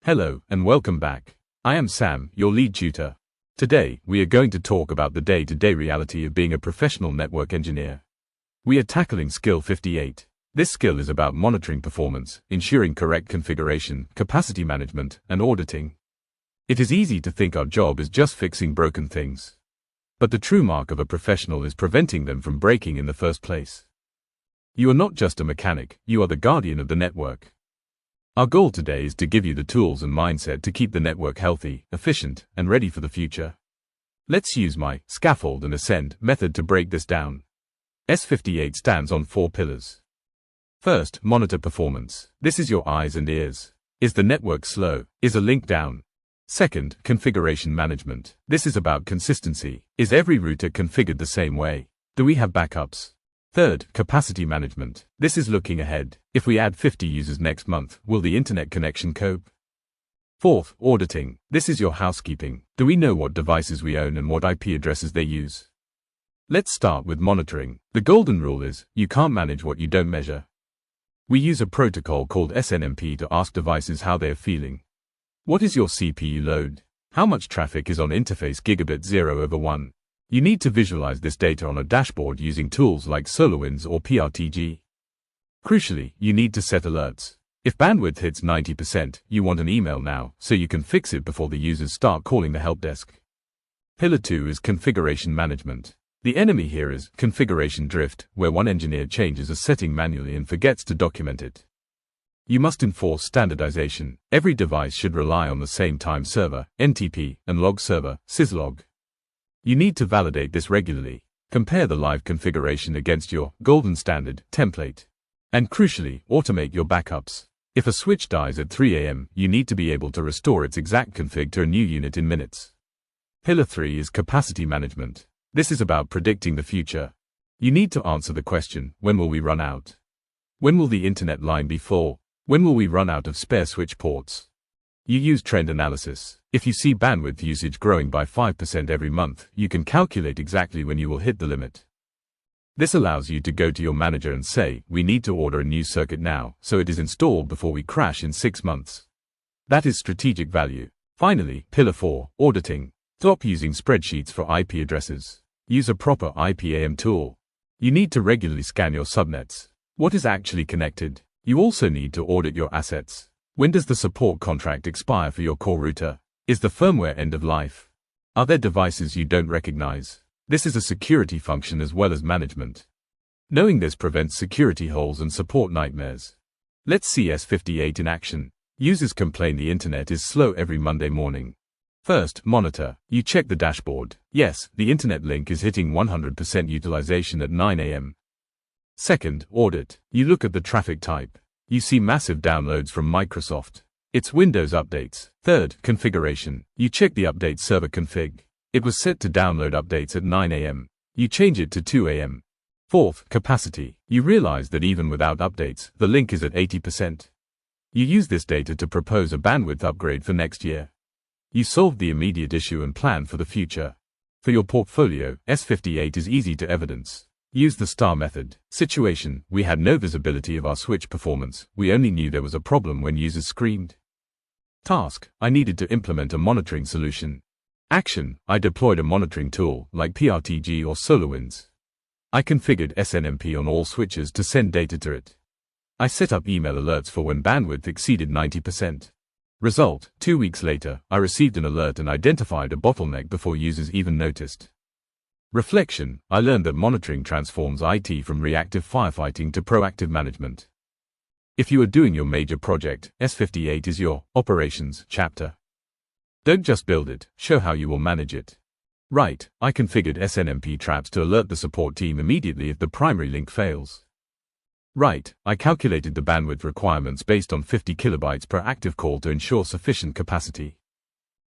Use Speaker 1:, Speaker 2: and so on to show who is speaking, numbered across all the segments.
Speaker 1: Hello and welcome back. I am Sam, your lead tutor. Today, we are going to talk about the day-to-day reality of being a professional network engineer. We are tackling Skill 58. This skill is about monitoring performance, ensuring correct configuration, capacity management, and auditing. It is easy to think our job is just fixing broken things. But the true mark of a professional is preventing them from breaking in the first place. You are not just a mechanic, you are the guardian of the network. Our goal today is to give you the tools and mindset to keep the network healthy, efficient, and ready for the future. Let's use my scaffold and ascend method to break this down. S58 stands on 4 pillars. First, monitor performance. This is your eyes and ears. Is the network slow? Is a link down? Second, configuration management. This is about consistency. Is every router configured the same way? Do we have backups? Third, capacity management. This is looking ahead. If we add 50 users next month, will the internet connection cope? Fourth, auditing. This is your housekeeping. Do we know what devices we own and what IP addresses they use? Let's start with monitoring. The golden rule is, you can't manage what you don't measure. We use a protocol called SNMP to ask devices how they are feeling. What is your CPU load? How much traffic is on interface gigabit 0/1? You need to visualize this data on a dashboard using tools like SolarWinds or PRTG. Crucially, you need to set alerts. If bandwidth hits 90%, you want an email now, so you can fix it before the users start calling the help desk. Pillar 2 is configuration management. The enemy here is configuration drift, where one engineer changes a setting manually and forgets to document it. You must enforce standardization. Every device should rely on the same time server, NTP, and log server, syslog. You need to validate this regularly. Compare the live configuration against your golden standard template. And crucially, automate your backups. If a switch dies at 3 a.m., you need to be able to restore its exact config to a new unit in minutes. Pillar 3 is capacity management. This is about predicting the future. You need to answer the question, when will we run out? When will the internet line be full? When will we run out of spare switch ports? You use trend analysis. If you see bandwidth usage growing by 5% every month, you can calculate exactly when you will hit the limit. This allows you to go to your manager and say, we need to order a new circuit now, so it is installed before we crash in 6 months. That is strategic value. Finally, Pillar 4, auditing. Stop using spreadsheets for IP addresses. Use a proper IPAM tool. You need to regularly scan your subnets. What is actually connected? You also need to audit your assets. When does the support contract expire for your core router? Is the firmware end of life? Are there devices you don't recognize? This is a security function as well as management. Knowing this prevents security holes and support nightmares. Let's see S58 in action. Users complain the internet is slow every Monday morning. First, monitor. You check the dashboard. Yes, the internet link is hitting 100% utilization at 9 a.m. Second, audit. You look at the traffic type. You see massive downloads from Microsoft. It's Windows updates. Third, configuration. You check the update server config. It was set to download updates at 9 a.m. You change it to 2 a.m. Fourth, capacity. You realize that even without updates, the link is at 80%. You use this data to propose a bandwidth upgrade for next year. You solve the immediate issue and plan for the future. For your portfolio, S58 is easy to evidence. Use the STAR method. Situation: we had no visibility of our switch performance. We only knew there was a problem when users screamed. Task: I needed to implement a monitoring solution. Action: I deployed a monitoring tool, like PRTG or SolarWinds. I configured SNMP on all switches to send data to it. I set up email alerts for when bandwidth exceeded 90%. Result: 2 weeks later, I received an alert and identified a bottleneck before users even noticed. Reflection: I learned that monitoring transforms IT from reactive firefighting to proactive management. If you are doing your major project, S58 is your operations chapter. Don't just build it, show how you will manage it. Right, I configured SNMP traps to alert the support team immediately if the primary link fails. Right, I calculated the bandwidth requirements based on 50 kilobytes per active call to ensure sufficient capacity.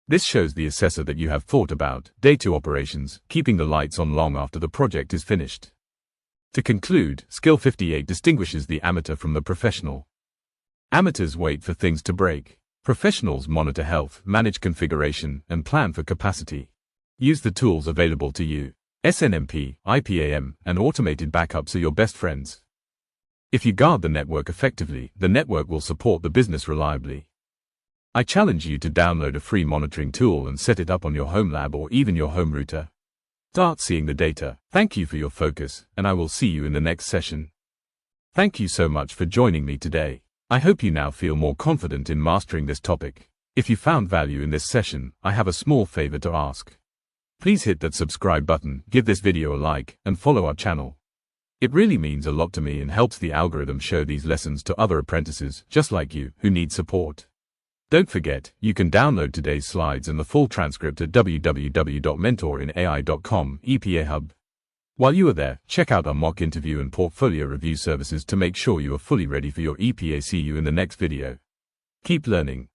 Speaker 1: This shows the assessor that you have thought about day 2 operations, keeping the lights on long after the project is finished. To conclude, Skill 58 distinguishes the amateur from the professional. Amateurs wait for things to break. Professionals monitor health, manage configuration, and plan for capacity. Use the tools available to you. SNMP, IPAM, and automated backups are your best friends. If you guard the network effectively, the network will support the business reliably. I challenge you to download a free monitoring tool and set it up on your home lab or even your home router. Start seeing the data. Thank you for your focus, and I will see you in the next session. Thank you so much for joining me today. I hope you now feel more confident in mastering this topic. If you found value in this session, I have a small favor to ask. Please hit that subscribe button, give this video a like, and follow our channel. It really means a lot to me and helps the algorithm show these lessons to other apprentices just like you who need support. Don't forget, you can download today's slides and the full transcript at www.mentorinai.com EPA Hub. While you are there, check out our mock interview and portfolio review services to make sure you are fully ready for your EPA. See you in the next video. Keep learning.